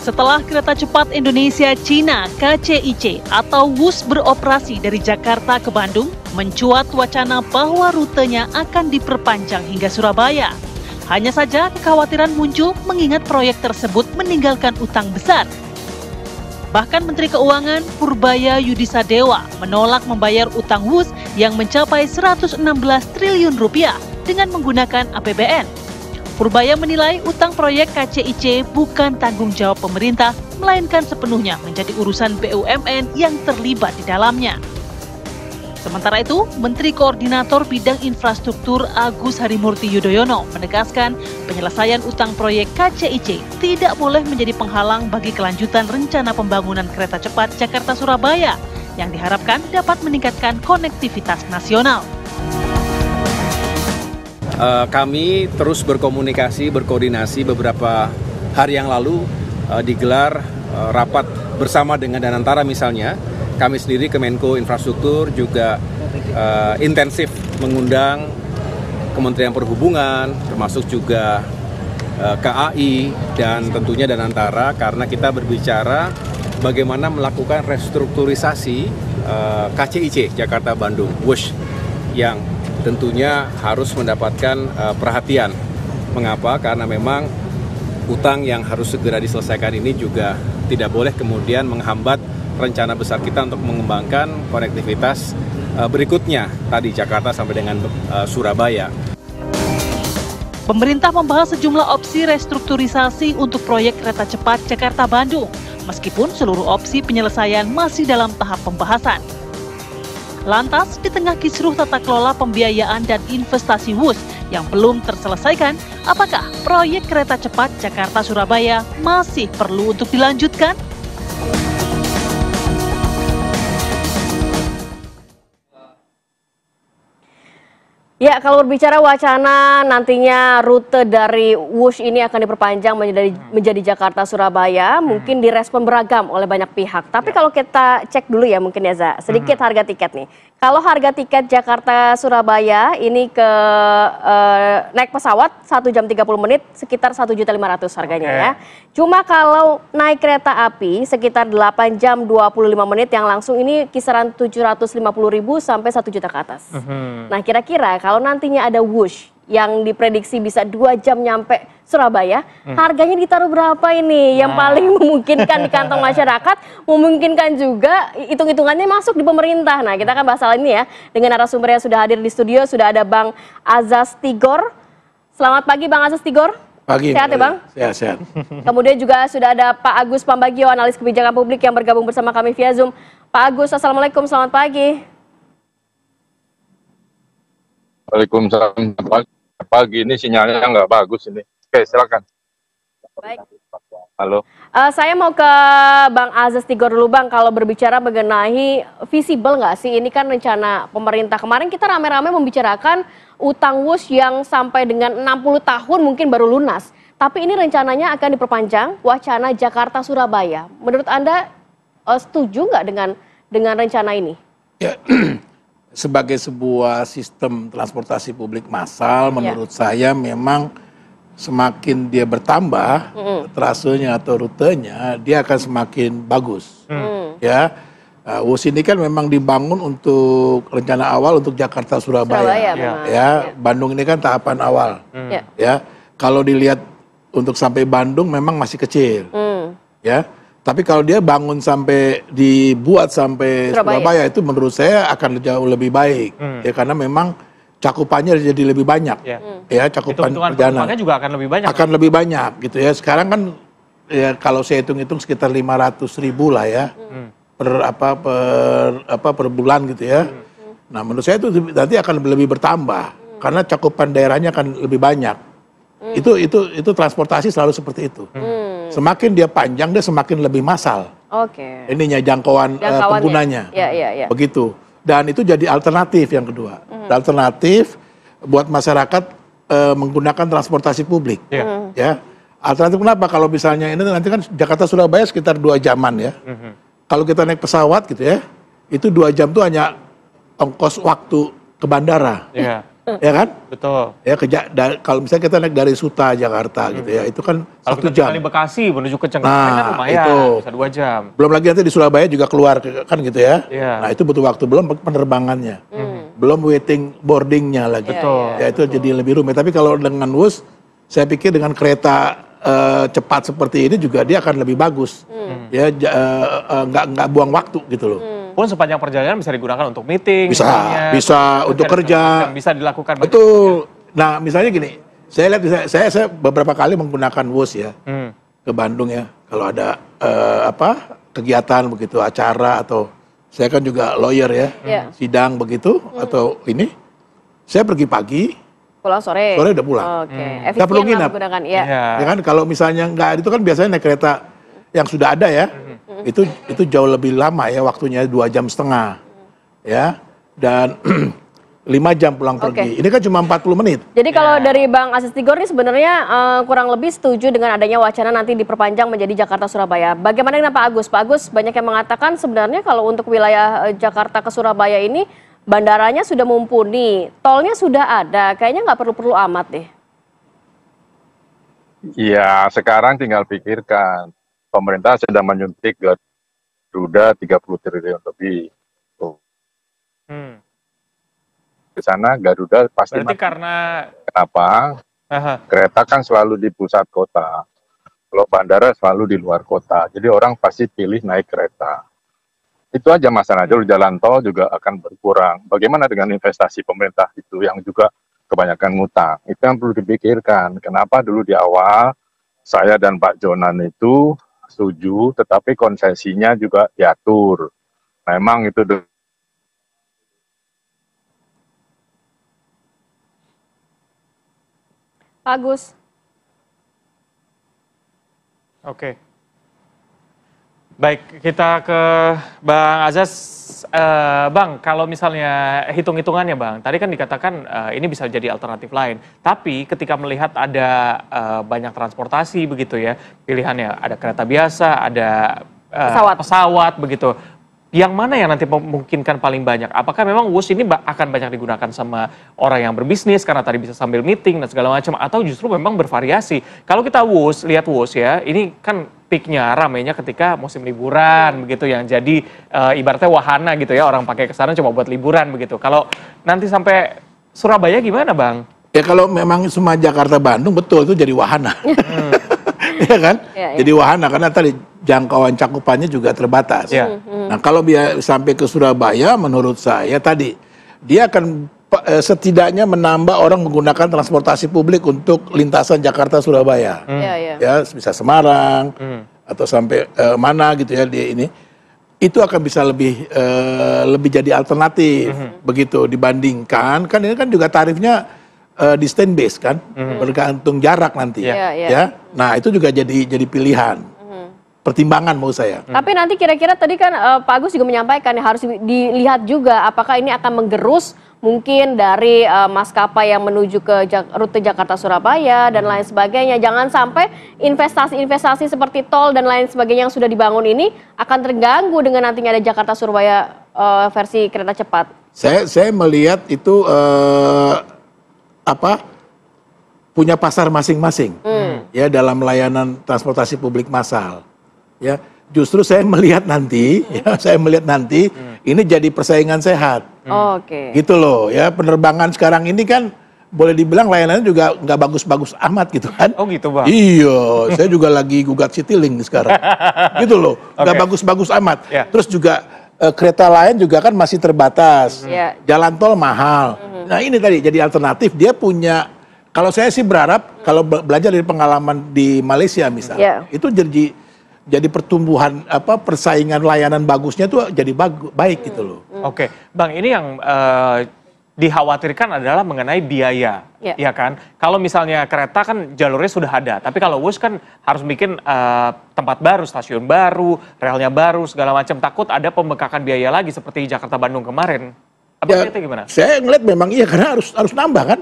Setelah kereta cepat Indonesia Cina KCIC atau WUS beroperasi dari Jakarta ke Bandung, mencuat wacana bahwa rutenya akan diperpanjang hingga Surabaya. Hanya saja kekhawatiran muncul mengingat proyek tersebut meninggalkan utang besar. Bahkan Menteri Keuangan Purbaya Yudisadewa menolak membayar utang WUS yang mencapai 116 triliun rupiah dengan menggunakan APBN. Purbaya menilai utang proyek KCIC bukan tanggung jawab pemerintah, melainkan sepenuhnya menjadi urusan BUMN yang terlibat di dalamnya. Sementara itu, Menteri Koordinator Bidang Infrastruktur Agus Harimurti Yudhoyono menegaskan penyelesaian utang proyek KCIC tidak boleh menjadi penghalang bagi kelanjutan rencana pembangunan kereta cepat Jakarta-Surabaya yang diharapkan dapat meningkatkan konektivitas nasional. Kami terus berkoordinasi beberapa hari yang lalu digelar rapat bersama dengan Danantara misalnya. Kami sendiri Kemenko Infrastruktur juga intensif mengundang Kementerian Perhubungan, termasuk juga KAI dan tentunya Danantara karena kita berbicara bagaimana melakukan restrukturisasi KCIC Jakarta-Bandung, WUS, yang tentunya harus mendapatkan perhatian. Mengapa? Karena memang utang yang harus segera diselesaikan ini juga tidak boleh kemudian menghambat rencana besar kita untuk mengembangkan konektivitas berikutnya, tadi Jakarta sampai dengan Surabaya. Pemerintah membahas sejumlah opsi restrukturisasi untuk proyek kereta cepat Jakarta-Bandung, meskipun seluruh opsi penyelesaian masih dalam tahap pembahasan. Lantas, di tengah kisruh tata kelola pembiayaan dan investasi WUS yang belum terselesaikan, apakah proyek kereta cepat Jakarta-Surabaya masih perlu untuk dilanjutkan? Ya, kalau berbicara wacana nantinya rute dari WUS ini akan diperpanjang menjadi Jakarta-Surabaya, mungkin direspon beragam oleh banyak pihak. Tapi kalau kita cek dulu ya mungkin ya, Za, sedikit harga tiket nih. Kalau harga tiket Jakarta-Surabaya ini naik pesawat 1 jam 30 menit sekitar 1.500.000 harganya ya. Cuma kalau naik kereta api sekitar 8 jam 25 menit yang langsung ini kisaran 750.000 sampai 1 juta ke atas. Nah, kira-kira kalau nantinya ada WUS yang diprediksi bisa 2 jam nyampe Surabaya, harganya ditaruh berapa ini? Yang paling memungkinkan di kantong masyarakat, memungkinkan juga hitung-hitungannya masuk di pemerintah. Nah, kita akan bahas hal ini ya dengan narasumber yang sudah hadir di studio. Sudah ada Bang Azaz Tigor. Selamat pagi Bang Azaz Tigor. Pagi. Sehat ya Bang? Sehat. Kemudian juga sudah ada Pak Agus Pambagio, analis kebijakan publik yang bergabung bersama kami via Zoom. Pak Agus, Assalamualaikum, selamat pagi. Waalaikumsalam, pagi ini sinyalnya nggak bagus ini. Oke, silakan. Baik. Halo. Saya mau ke Bang Azaz Tigor dulu Bang, kalau berbicara mengenai visible nggak sih ini kan rencana pemerintah. Kemarin kita rame-rame membicarakan utang WUS yang sampai dengan 60 tahun mungkin baru lunas. Tapi ini rencananya akan diperpanjang, wacana Jakarta-Surabaya. Menurut Anda setuju nggak dengan rencana ini? Ya. Sebagai sebuah sistem transportasi publik massal, menurut saya memang semakin dia bertambah trasenya atau rutenya, dia akan semakin bagus. Ya, WUS ini kan memang dibangun untuk rencana awal untuk Jakarta-Surabaya. Ya, Bandung ini kan tahapan awal. Ya, kalau dilihat untuk sampai Bandung memang masih kecil. Ya. Tapi kalau dia bangun sampai dibuat sampai Surabaya itu menurut saya akan jauh lebih baik. Ya karena memang cakupannya jadi lebih banyak. Ya cakupan perjalanan juga akan lebih banyak. Akan lebih banyak gitu ya. Sekarang kan ya kalau saya hitung-hitung sekitar 500.000 lah ya. Per bulan gitu ya. Nah, menurut saya itu nanti akan lebih bertambah karena cakupan daerahnya akan lebih banyak. Itu transportasi selalu seperti itu. Semakin dia panjang, dia semakin lebih massal. Ininya jangkauan penggunanya. Begitu. Dan itu jadi alternatif yang kedua. Alternatif buat masyarakat menggunakan transportasi publik. Ya. Alternatif kenapa? Kalau misalnya ini nanti kan Jakarta Surabaya sekitar 2 jaman ya. Kalau kita naik pesawat gitu ya, itu 2 jam tuh hanya ongkos waktu ke bandara. ya kan? Betul. Ya kalau misalnya kita naik dari Suta Jakarta gitu ya, itu kan Kalau 1 kita jam. dari Bekasi menuju ke Cengkareng kan lumayan, itu. bisa 2 jam. Belum lagi nanti di Surabaya juga keluar kan gitu ya. Iya. Nah itu butuh waktu, belum penerbangannya, belum waiting boardingnya lagi. Betul. Ya itu jadi lebih rumit. Tapi kalau dengan WUS, saya pikir dengan kereta cepat seperti ini juga dia akan lebih bagus. Ya nggak buang waktu gitu loh. Pun sepanjang perjalanan bisa digunakan untuk meeting, Bisa, misalnya, bisa untuk kerja. bisa dilakukan. Betul. Nah misalnya gini, saya lihat saya beberapa kali menggunakan WUS ya ke Bandung ya. Kalau ada kegiatan begitu, acara atau saya kan juga lawyer ya, sidang begitu atau ini, saya pergi pagi, Pulang sore. sore udah pulang. Oke. Nggak perlu Efisien lah nginap. menggunakan. Ya. Ya kan kalau misalnya nggak itu kan biasanya naik kereta yang sudah ada ya, itu jauh lebih lama ya waktunya 2,5 jam ya, dan 5 jam pulang pergi. Ini kan cuma 40 menit. Jadi kalau dari Bang Aziz Tigor ini sebenarnya kurang lebih setuju dengan adanya wacana nanti diperpanjang menjadi Jakarta-Surabaya. Bagaimana dengan Pak Agus? Pak Agus banyak yang mengatakan sebenarnya kalau untuk wilayah Jakarta ke Surabaya ini bandaranya sudah mumpuni, tolnya sudah ada, kayaknya nggak perlu-perlu amat deh. Ya, sekarang tinggal pikirkan. Pemerintah sedang menyuntik Garuda 30 triliun lebih. Di sana Garuda pasti Berarti mati. karena Kenapa? Kereta kan selalu di pusat kota. Kalau bandara selalu di luar kota. Jadi orang pasti pilih naik kereta. Itu aja masalahnya. Jalur jalan tol juga akan berkurang. Bagaimana dengan investasi pemerintah itu yang juga kebanyakan ngutang? Itu yang perlu dipikirkan. Kenapa dulu di awal saya dan Pak Jonan itu setuju, tetapi konsesinya juga diatur. Memang itu Agus. Oke. Baik, kita ke Bang Azaz. Bang, kalau misalnya hitung-hitungannya Bang, tadi kan dikatakan ini bisa jadi alternatif lain. Tapi ketika melihat ada banyak transportasi begitu ya, pilihannya ada kereta biasa, ada pesawat begitu. Yang mana yang nanti memungkinkan paling banyak? Apakah memang WUS ini akan banyak digunakan sama orang yang berbisnis karena tadi bisa sambil meeting dan segala macam, atau justru memang bervariasi? Kalau kita lihat WUS ya, ini kan peaknya ramainya ketika musim liburan begitu, yang jadi ibaratnya wahana gitu ya, orang pakai ke sana cuma buat liburan begitu. Kalau nanti sampai Surabaya gimana Bang? Ya kalau memang semua Jakarta Bandung betul itu jadi wahana. Ya kan? Jadi wahana karena tadi jangkauan cakupannya juga terbatas. Nah kalau dia sampai ke Surabaya, menurut saya tadi dia akan setidaknya menambah orang menggunakan transportasi publik untuk lintasan Jakarta Surabaya. Ya bisa Semarang atau sampai mana gitu ya di ini. Itu akan bisa lebih jadi alternatif begitu dibandingkan kan ini kan juga tarifnya distance base kan, bergantung jarak nanti. Ya. Nah itu juga jadi pilihan. Pertimbangan mau saya. Tapi nanti kira-kira tadi kan Pak Agus juga menyampaikan ya, harus dilihat juga apakah ini akan menggerus mungkin dari maskapai yang menuju ke rute Jakarta-Surabaya dan lain sebagainya. Jangan sampai investasi-investasi seperti tol dan lain sebagainya yang sudah dibangun ini akan terganggu dengan nantinya ada Jakarta-Surabaya versi kereta cepat. Saya melihat itu punya pasar masing-masing ya dalam layanan transportasi publik massal. Ya, justru saya melihat nanti, ini jadi persaingan sehat. Gitu loh, ya penerbangan sekarang ini kan boleh dibilang layanannya juga nggak bagus-bagus amat gitu kan? Oh gitu Bang. Iya, saya juga lagi gugat Citylink sekarang. Gitu loh, nggak bagus-bagus amat. Terus juga kereta lain juga kan masih terbatas. Jalan tol mahal. Nah ini tadi jadi alternatif. Dia punya, kalau saya sih berharap kalau belajar dari pengalaman di Malaysia misalnya, itu jadi pertumbuhan persaingan layanan bagusnya tuh jadi baik gitu loh. Oke, Bang, ini yang dikhawatirkan adalah mengenai biaya, ya kan? Kalau misalnya kereta kan jalurnya sudah ada, tapi kalau WUS kan harus bikin tempat baru, stasiun baru, relnya baru, segala macam. Takut ada pembengkakan biaya lagi seperti Jakarta Bandung kemarin. Apa itu gimana? Saya ngeliat memang iya karena harus nambah kan,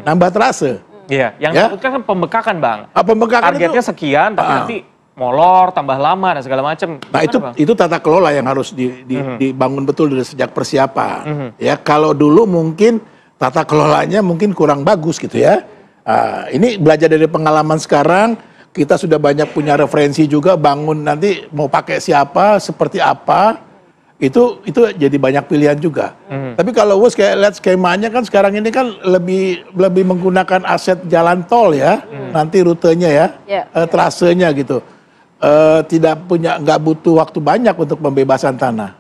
nambah trase. Iya, yang takutkan kan pembengkakan Bang. Pembengkakan targetnya itu, sekian, tapi nanti molor, tambah lama dan segala macam. Nah itu tata kelola yang harus dibangun betul dari sejak persiapan. Ya kalau dulu mungkin tata kelolanya mungkin kurang bagus gitu ya. Ini belajar dari pengalaman sekarang, kita sudah banyak punya referensi juga bangun nanti mau pakai siapa, seperti apa, itu jadi banyak pilihan juga. Tapi kalau WUS kayak lihat skemanya kan sekarang ini kan lebih menggunakan aset jalan tol ya, nanti rutenya ya, trasenya gitu. Nggak butuh waktu banyak untuk pembebasan tanah,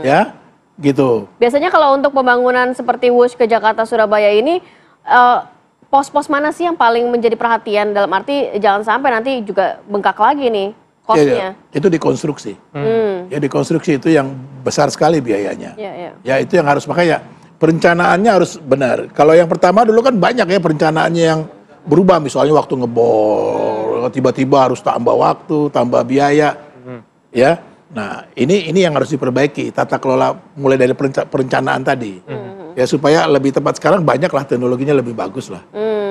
ya. Gitu. Biasanya kalau untuk pembangunan seperti WUS ke Jakarta Surabaya ini pos-pos mana sih yang paling menjadi perhatian, dalam arti jangan sampai nanti juga bengkak lagi nih kosnya? Itu dikonstruksi. Ya dikonstruksi itu yang besar sekali biayanya. Ya itu yang harus, makanya perencanaannya harus benar. Kalau yang pertama dulu kan banyak ya perencanaannya yang berubah, misalnya waktu ngebor tiba-tiba harus tambah waktu, tambah biaya, ya. Nah, ini yang harus diperbaiki, tata kelola mulai dari perencanaan tadi. Ya supaya lebih tepat, sekarang banyak lah teknologinya lebih bagus lah.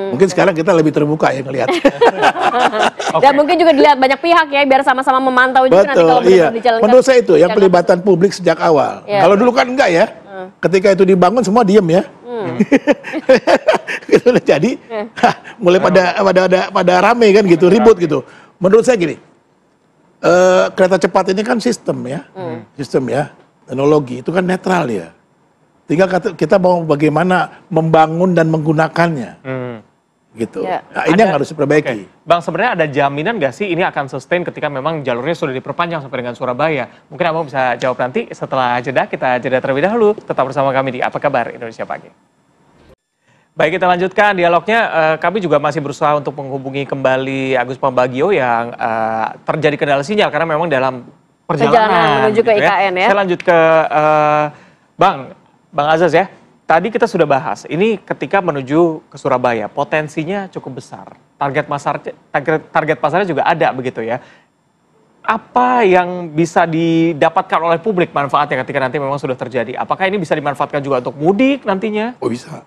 Mungkin sekarang kita lebih terbuka ya ngelihat. Dan mungkin juga dilihat banyak pihak ya, biar sama-sama memantau juga nanti kalau benar-benar dijalankan. Menurut saya itu yang pelibatan publik sejak awal. Kalau dulu kan enggak ya. Ketika itu dibangun semua diem ya. Gitu, jadi mulai pada rame kan gitu, ribut gitu. Menurut saya gini, kereta cepat ini kan sistem ya, teknologi itu kan netral ya. Tinggal kita mau bagaimana membangun dan menggunakannya, gitu. Nah, ini yang harus diperbaiki. Bang, sebenarnya ada jaminan nggak sih ini akan sustain ketika memang jalurnya sudah diperpanjang sampai dengan Surabaya? Mungkin Abang bisa jawab nanti setelah jeda. Kita jeda terlebih dahulu. Tetap bersama kami di Apa Kabar Indonesia Pagi. Baik, kita lanjutkan dialognya. Kami juga masih berusaha untuk menghubungi kembali Agus Pambagio yang terjadi kendala sinyal karena memang dalam perjalanan menuju ke IKN ya. Saya lanjut ke Bang Azaz ya. Tadi kita sudah bahas, ini ketika menuju ke Surabaya potensinya cukup besar. Target pasarnya juga ada begitu ya. Apa yang bisa didapatkan oleh publik manfaatnya ketika nanti memang sudah terjadi? Apakah ini bisa dimanfaatkan juga untuk mudik nantinya? Oh bisa.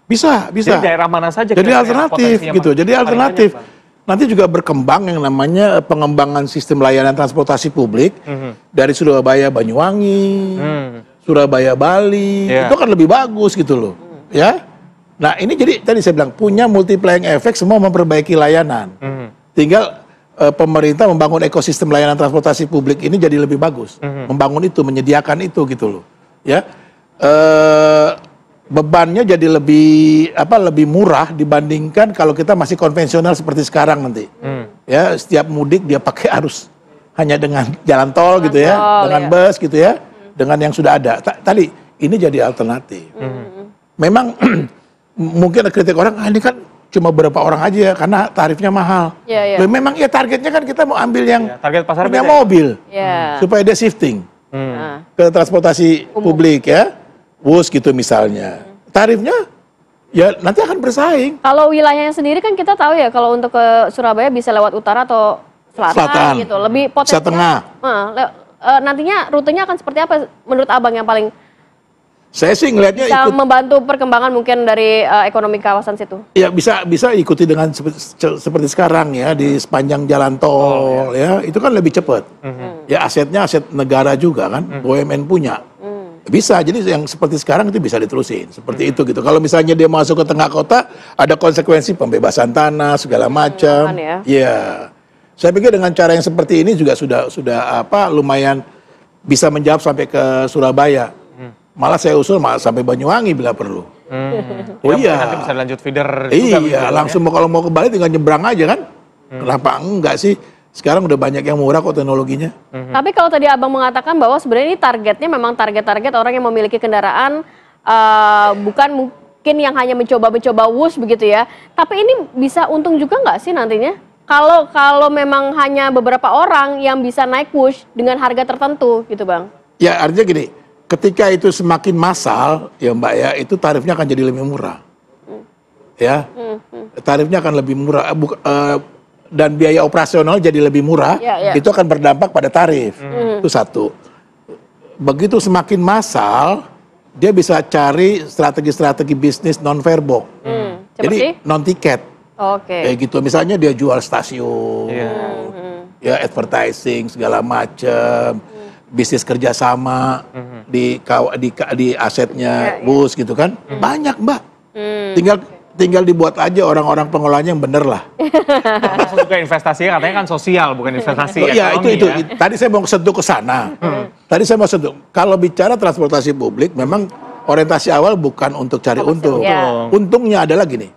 Bisa. Jadi daerah mana saja? Jadi alternatif gitu. Jadi alternatif. Nanti juga berkembang yang namanya pengembangan sistem layanan transportasi publik dari Surabaya Banyuwangi, Surabaya Bali, itu kan lebih bagus gitu loh, ya. Nah ini jadi tadi saya bilang punya multiplying effect, semua memperbaiki layanan. Tinggal pemerintah membangun ekosistem layanan transportasi publik ini jadi lebih bagus, membangun itu, menyediakan itu gitu loh, ya. Bebannya jadi lebih murah dibandingkan kalau kita masih konvensional seperti sekarang nanti. Ya, setiap mudik dia pakai arus hanya dengan jalan tol gitu ya, dengan bus gitu ya, dengan yang sudah ada. Tadi ini jadi alternatif. Memang mungkin ada kritik orang, ini kan cuma berapa orang aja ya karena tarifnya mahal. Memang ya targetnya kan kita mau ambil yang punya mobil supaya dia shifting ke transportasi publik ya. WUS gitu misalnya, tarifnya ya nanti akan bersaing. Kalau wilayahnya sendiri kan kita tahu ya, kalau untuk ke Surabaya bisa lewat utara atau selatan gitu, lebih potensial. Tengah. Nantinya rutenya akan seperti apa menurut Abang yang paling? Saya sih ngelihatnya bisa membantu perkembangan mungkin dari ekonomi kawasan situ. Ya bisa ikuti dengan seperti sekarang ya, di sepanjang jalan tol ya, itu kan lebih cepat. Ya asetnya aset negara juga kan, BUMN punya. Bisa, jadi yang seperti sekarang itu bisa diterusin, seperti itu gitu. Kalau misalnya dia masuk ke tengah kota, ada konsekuensi pembebasan tanah segala macam. Ya, saya pikir dengan cara yang seperti ini juga sudah lumayan bisa menjawab sampai ke Surabaya. Malah saya usul sampai Banyuwangi bila perlu. Nanti bisa lanjut feeder. Iya, langsung kalau mau ke Bali tinggal nyebrang aja kan. Kenapa enggak sih? Sekarang udah banyak yang murah kok teknologinya. Tapi kalau tadi Abang mengatakan bahwa sebenarnya ini targetnya memang target orang yang memiliki kendaraan, bukan mungkin yang hanya mencoba WUS begitu ya. Tapi ini bisa untung juga nggak sih nantinya? Kalau memang hanya beberapa orang yang bisa naik WUS dengan harga tertentu gitu Bang. Ya artinya gini, ketika itu semakin massal ya Mbak ya, itu tarifnya akan jadi lebih murah. Ya, tarifnya akan lebih murah. Dan biaya operasional jadi lebih murah, itu akan berdampak pada tarif. Itu satu. Begitu semakin massal, dia bisa cari strategi-strategi bisnis non-fairbox. Jadi non-tiket. Kayak gitu, misalnya dia jual stasiun, ya advertising segala macam. bisnis kerjasama di asetnya bus gitu kan, banyak Mbak. Tinggal dibuat aja orang-orang pengelolanya yang bener lah. Maksud juga investasinya katanya kan sosial, bukan investasi ya, ekonomi itu. Tadi saya mau sentuh ke sana. Kalau bicara transportasi publik, memang orientasi awal bukan untuk cari untung. Untungnya adalah gini.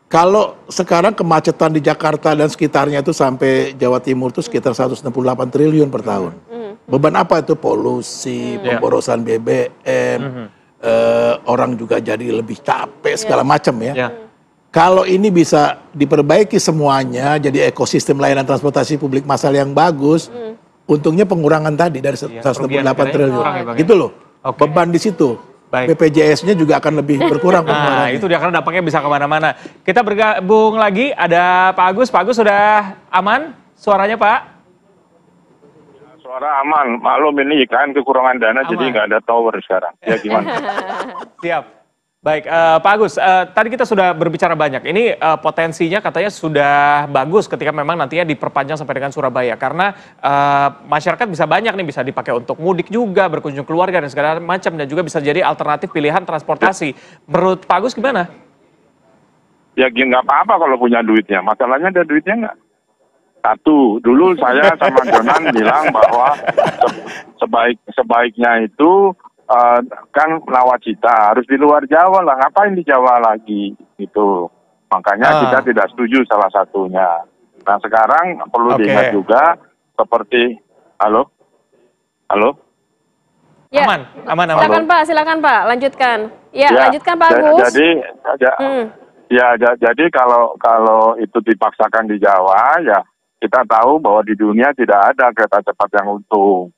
Kalau sekarang kemacetan di Jakarta dan sekitarnya itu sampai Jawa Timur itu sekitar 168 triliun per tahun. Beban apa itu? Polusi, pemborosan BBM, orang juga jadi lebih capek segala macam ya. Kalau ini bisa diperbaiki semuanya, jadi ekosistem layanan transportasi publik massal yang bagus, untungnya pengurangan tadi dari 168 triliun. Gitu loh, beban di situ. BPJS-nya juga akan lebih berkurang. Nah, itu dia karena dampaknya bisa kemana-mana. Kita bergabung lagi, ada Pak Agus. Pak Agus sudah aman suaranya, Pak? Suara aman, maklum ini kan kekurangan dana aman. Jadi nggak ada tower sekarang. Ya gimana? Siap. Baik, Pak Agus, tadi kita sudah berbicara banyak. Ini potensinya katanya sudah bagus ketika memang nantinya diperpanjang sampai dengan Surabaya. Karena masyarakat bisa banyak nih, bisa dipakai untuk mudik juga, berkunjung keluarga dan segala macam. Dan juga bisa jadi alternatif pilihan transportasi. Menurut Pak Agus gimana? Ya nggak apa-apa kalau punya duitnya. Masalahnya ada duitnya nggak? Satu, dulu saya sama Jonan bilang bahwa sebaiknya itu kan nawacita harus di luar Jawa lah, ngapain di Jawa lagi gitu. Makanya kita tidak setuju salah satunya. Nah sekarang perlu diingat juga seperti halo. Ya. Aman. Silakan Pak, lanjutkan. Ya, lanjutkan Pak Agus. Jadi kalau itu dipaksakan di Jawa, ya kita tahu bahwa di dunia tidak ada kereta cepat yang untung.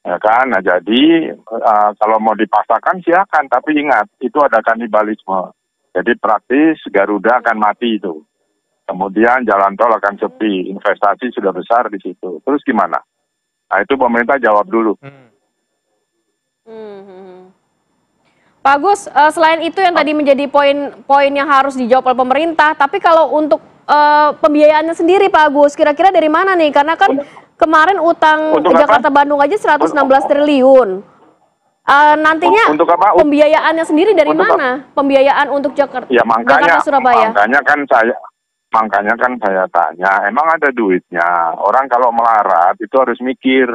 Ya kan, nah jadi kalau mau dipaksakan silakan, tapi ingat itu ada kanibalisme. Jadi praktis Garuda akan mati itu. Kemudian jalan tol akan sepi, investasi sudah besar di situ. Terus gimana? Nah itu pemerintah jawab dulu. Pak Agus, selain itu yang tadi menjadi poin yang harus dijawab oleh pemerintah, tapi kalau untuk pembiayaannya sendiri Pak Agus, kira-kira dari mana nih? Karena kan kemarin utang Jakarta-Bandung aja 116 triliun. Nantinya pembiayaannya sendiri dari mana? Pembiayaan untuk Jakarta-Surabaya. Makanya kan saya tanya, emang ada duitnya? Orang kalau melarat itu harus mikir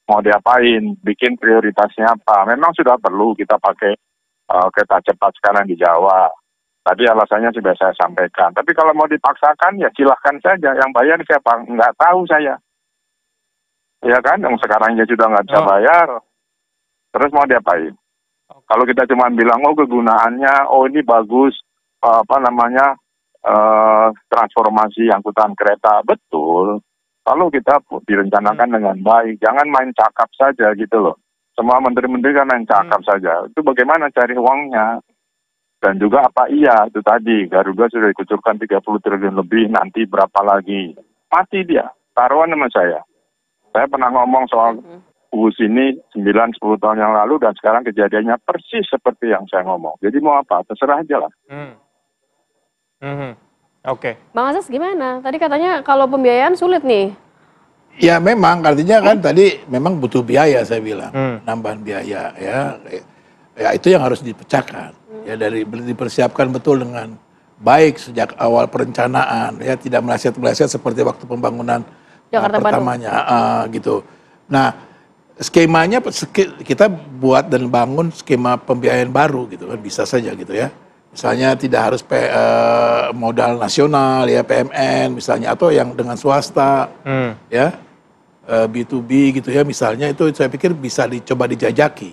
mau diapain, bikin prioritasnya apa. Memang sudah perlu kita pakai kereta cepat sekarang di Jawa. Tadi alasannya sudah saya sampaikan. Tapi kalau mau dipaksakan ya silahkan saja. Yang bayar siapa? Nggak tahu saya. Ya kan, yang sekarang ya sudah nggak bisa bayar. Terus mau diapain? Kalau kita cuma bilang, kegunaannya, ini bagus, transformasi angkutan kereta. Betul. Kalau kita direncanakan dengan baik, jangan main cakap saja gitu loh. Semua menteri-menteri kan main cakap saja. Itu bagaimana cari uangnya? Dan juga apa iya, itu tadi, Garuda sudah dikucurkan 30 triliun lebih, nanti berapa lagi? Mati dia, taruhan sama saya. Saya pernah ngomong soal bus ini 9-10 tahun yang lalu dan sekarang kejadiannya persis seperti yang saya ngomong. Jadi mau apa? Terserah aja lah. Bang Azas gimana? Tadi katanya kalau pembiayaan sulit nih. Ya memang, artinya kan tadi memang butuh biaya saya bilang. Nambahan biaya ya. Ya itu yang harus dipecahkan. Ya dipersiapkan betul dengan baik sejak awal perencanaan. Ya tidak meleset-meleset seperti waktu pembangunan Jakarta pertamanya gitu. Nah, skemanya kita buat dan bangun skema pembiayaan baru gitu kan, bisa saja gitu ya. Misalnya tidak harus modal nasional ya, PMN misalnya, atau yang dengan swasta ya, B2B gitu ya misalnya, itu saya pikir bisa dicoba dijajaki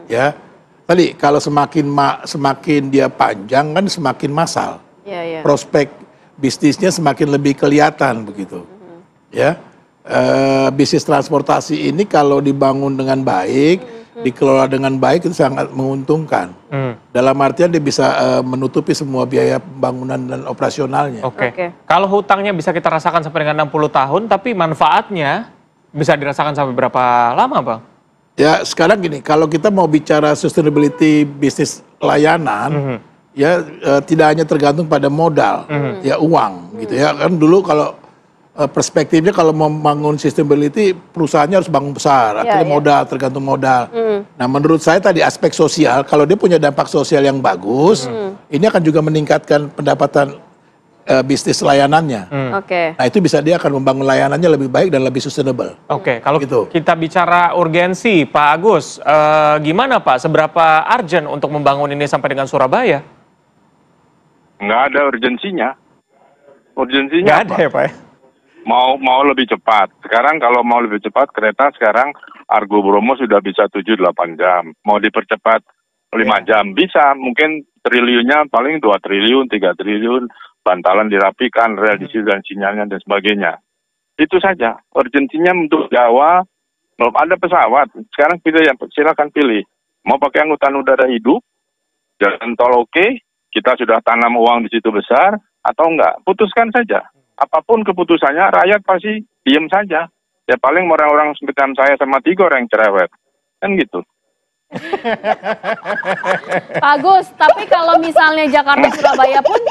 ya. Tadi kalau semakin dia panjang kan semakin massal, prospek bisnisnya semakin lebih kelihatan begitu. Ya, bisnis transportasi ini kalau dibangun dengan baik, dikelola dengan baik itu sangat menguntungkan. Dalam artian dia bisa menutupi semua biaya pembangunan dan operasionalnya. Kalau hutangnya bisa kita rasakan sampai dengan 60 tahun, tapi manfaatnya bisa dirasakan sampai berapa lama, Bang? Ya sekarang gini, kalau kita mau bicara sustainability bisnis layanan, ya tidak hanya tergantung pada modal, ya uang gitu ya. Kan dulu kalau perspektifnya kalau membangun sustainability perusahaannya harus bangun besar, akhirnya modal, tergantung modal. Nah menurut saya tadi aspek sosial, kalau dia punya dampak sosial yang bagus, ini akan juga meningkatkan pendapatan bisnis layanannya. Nah itu bisa dia akan membangun layanannya lebih baik dan lebih sustainable. Kalau gitu, kita bicara urgensi, Pak Agus, gimana Pak? Seberapa urgent untuk membangun ini sampai dengan Surabaya? Nggak ada urgensinya. Urgensinya nggak ada ya Pak ya? Mau lebih cepat. Sekarang kalau mau lebih cepat, kereta sekarang Argo Bromo sudah bisa 7-8 jam. Mau dipercepat 5 jam, bisa. Mungkin triliunnya paling 2 triliun, 3 triliun, bantalan dirapikan, rel disir dan sinyalnya dan sebagainya. Itu saja. Urgensinya untuk Jawa, belum ada pesawat. Sekarang pilih, silakan pilih. Mau pakai angkutan udara hidup, jalan tol oke, kita sudah tanam uang di situ besar, atau enggak. Putuskan saja. Apapun keputusannya, rakyat pasti diem saja. Ya paling orang-orang seperti saya sama Tigor yang cerewet. Kan gitu. Pak Agus, tapi kalau misalnya Jakarta Surabaya pun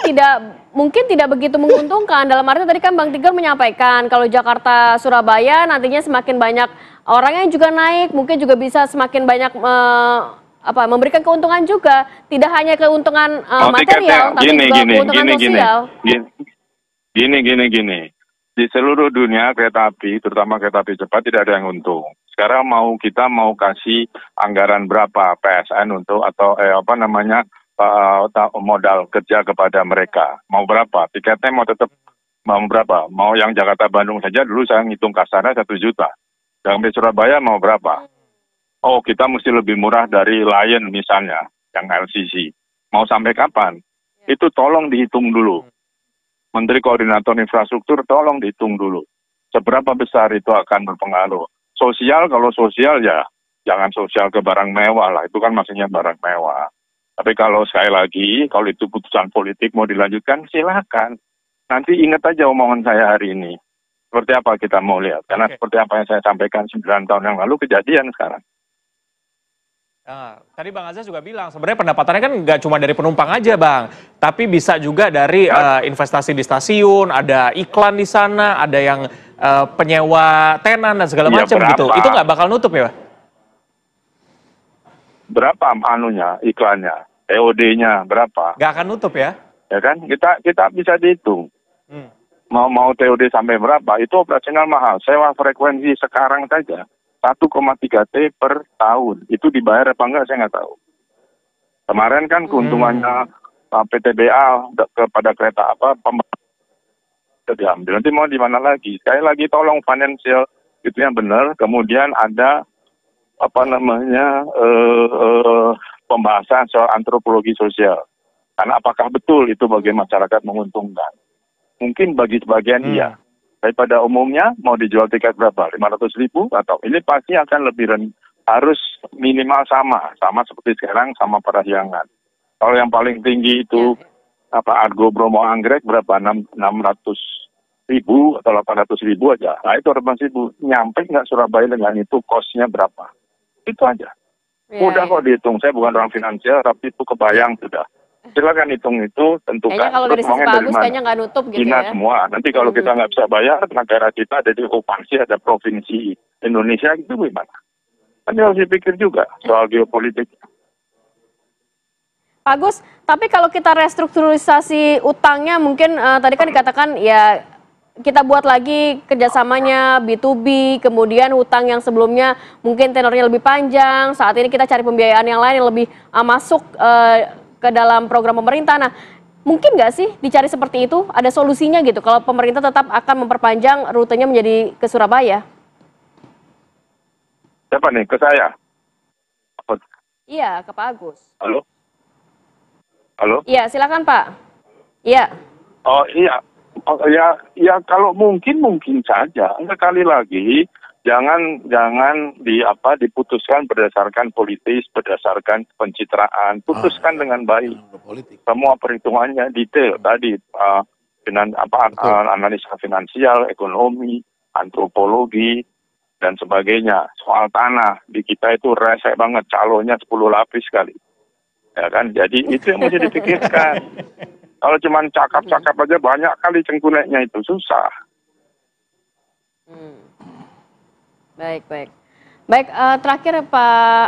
mungkin tidak begitu menguntungkan. Dalam arti tadi kan Bang Tigor menyampaikan kalau Jakarta Surabaya nantinya semakin banyak orang yang juga naik, mungkin juga bisa semakin banyak memberikan keuntungan juga, tidak hanya keuntungan material, tapi juga keuntungan sosial. Gini. Di seluruh dunia kereta api, terutama kereta api cepat, tidak ada yang untung. Sekarang kita mau kasih anggaran berapa PSN untuk modal kerja kepada mereka. Mau berapa? Tiketnya mau berapa? Mau yang Jakarta Bandung saja dulu saya ngitung kasarnya 1 juta. Yang di Surabaya mau berapa? Oh, kita mesti lebih murah dari Lion misalnya, yang LCC. Mau sampai kapan? Itu tolong dihitung dulu. Menteri Koordinator Infrastruktur tolong dihitung dulu. Seberapa besar itu akan berpengaruh. Sosial, kalau sosial ya jangan sosial ke barang mewah lah. Itu kan maksudnya barang mewah. Tapi kalau sekali lagi, kalau itu putusan politik mau dilanjutkan, silakan. Nanti ingat aja omongan saya hari ini. Seperti apa kita mau lihat. Karena seperti apa yang saya sampaikan 9 tahun yang lalu, kejadian sekarang. Tadi Bang Azaz juga bilang sebenarnya pendapatannya kan nggak cuma dari penumpang aja Bang, tapi bisa juga dari investasi di stasiun, ada iklan di sana, ada yang penyewa tenan dan segala macam gitu. Itu nggak bakal nutup ya? Berapa iklannya, TOD-nya berapa? Nggak akan nutup ya? Ya kan, kita bisa dihitung. Mau TOD sampai berapa? Itu operasional mahal. Sewa frekuensi sekarang saja 1,3 T per tahun. Itu dibayar apa enggak saya nggak tahu. Kemarin kan keuntungannya PTBA kepada kereta diambil. Nanti mau di mana lagi? Sekali lagi tolong financial itu yang benar. Kemudian ada pembahasan soal antropologi sosial. Karena apakah betul itu bagi masyarakat menguntungkan? Mungkin bagi sebagian iya. Tapi pada umumnya mau dijual tiket berapa? 500.000 atau ini pasti akan lebih harus minimal sama seperti sekarang sama Parahyangan. Kalau yang paling tinggi itu Argo Bromo Anggrek berapa? 600.000 atau 800.000 aja. Nah itu 800.000 nyampe nggak Surabaya dengan itu kosnya berapa? Itu aja. Mudah kok dihitung. Saya bukan orang finansial tapi itu kebayang sudah. Silakan hitung itu, tentukan. Kayaknya kalau dari sisi Pak Agus kayaknya nggak nutup gitu ya. Semua. Nanti kalau kita nggak bisa bayar, negara kita ada di okupansi, ada provinsi Indonesia, itu gimana? Kan harus dipikir juga soal geopolitik. Pak Agus, tapi kalau kita restrukturisasi utangnya mungkin tadi kan dikatakan ya kita buat lagi kerjasamanya B2B, kemudian hutang yang sebelumnya mungkin tenornya lebih panjang, saat ini kita cari pembiayaan yang lain yang lebih masuk ke dalam program pemerintah. Nah, mungkin nggak sih dicari seperti itu? Ada solusinya gitu kalau pemerintah tetap akan memperpanjang rutenya menjadi ke Surabaya? Siapa nih? Ke saya? Iya, ke Pak Agus. Halo? Iya, silakan Pak. Iya. Oh iya. Ya kalau mungkin saja. Sekali lagi jangan diputuskan berdasarkan politis, berdasarkan pencitraan. Putuskan dengan baik. Semua perhitungannya detail tadi analisa finansial, ekonomi, antropologi dan sebagainya. Soal tanah di kita itu rese banget, calonnya 10 lapis kali. Ya kan? Jadi itu yang mesti dipikirkan. Kalau cuma cakap-cakap aja banyak kali cengkuneknya itu susah. Baik. Baik, terakhir Pak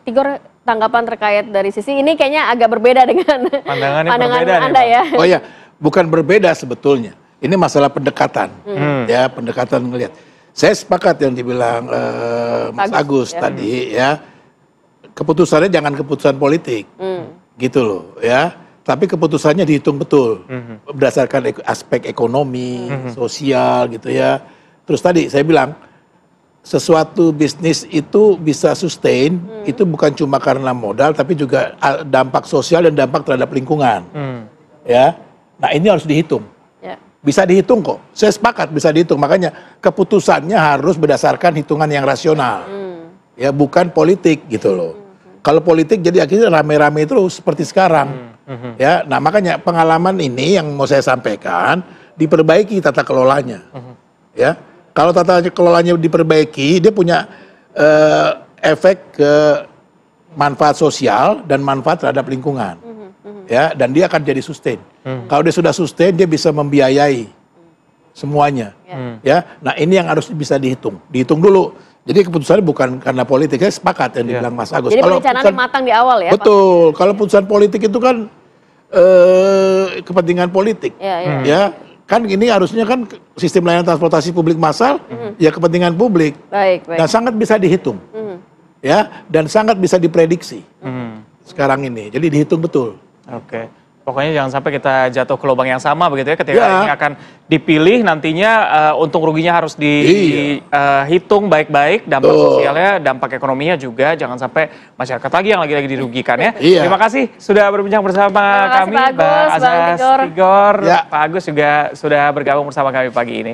Tigor, tanggapan terkait dari sisi ini kayaknya agak berbeda dengan pandangan Anda ya. Oh ya, bukan berbeda sebetulnya. Ini masalah pendekatan, ya pendekatan ngelihat. Saya sepakat yang dibilang Mas Agus tadi ya. Keputusannya jangan keputusan politik, gitu loh ya. Tapi keputusannya dihitung betul, berdasarkan aspek ekonomi, sosial gitu ya. Terus tadi saya bilang, sesuatu bisnis itu bisa sustain, itu bukan cuma karena modal, tapi juga dampak sosial dan dampak terhadap lingkungan. Ya, nah ini harus dihitung. Bisa dihitung kok, saya sepakat bisa dihitung. Makanya keputusannya harus berdasarkan hitungan yang rasional, ya bukan politik gitu loh. Kalau politik jadi akhirnya rame-rame terus seperti sekarang. Ya, nah makanya pengalaman ini yang mau saya sampaikan, diperbaiki tata kelolanya. Ya, kalau tata kelolanya diperbaiki, dia punya efek ke manfaat sosial dan manfaat terhadap lingkungan. Ya, dan dia akan jadi sustain. Kalau dia sudah sustain, dia bisa membiayai semuanya. Ya, nah ini yang harus bisa dihitung dulu. Jadi keputusannya bukan karena politik. Saya sepakat yang dibilang Mas Agus. Jadi perencanaannya matang di awal ya. Betul. Kalau putusan politik itu kan kepentingan politik. Ya, kan ini harusnya kan sistem layanan transportasi publik massal ya kepentingan publik. Baik. Dan sangat bisa dihitung. Ya, dan sangat bisa diprediksi. Sekarang ini. Jadi dihitung betul. Oke. Pokoknya jangan sampai kita jatuh ke lubang yang sama begitu ya ketika ini akan dipilih nantinya untung ruginya harus dihitung baik-baik, dampak sosialnya, dampak ekonominya juga, jangan sampai masyarakat lagi yang lagi dirugikan ya. Terima kasih sudah berbincang bersama kami, Bang Azas Tigor, Pak Agus juga sudah bergabung bersama kami pagi ini.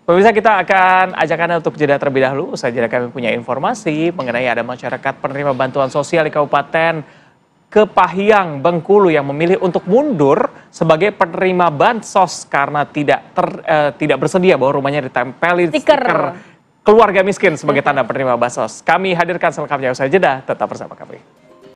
Pemirsa, kita akan ajak Anda untuk jeda terlebih dahulu. Usai jeda kami punya informasi mengenai ada masyarakat penerima bantuan sosial di Kabupaten Kepahyang, Bengkulu yang memilih untuk mundur sebagai penerima bansos karena tidak bersedia bahwa rumahnya ditempeli stiker keluarga miskin sebagai tanda penerima bansos. Kami hadirkan selengkapnya usai jeda, tetap bersama kami.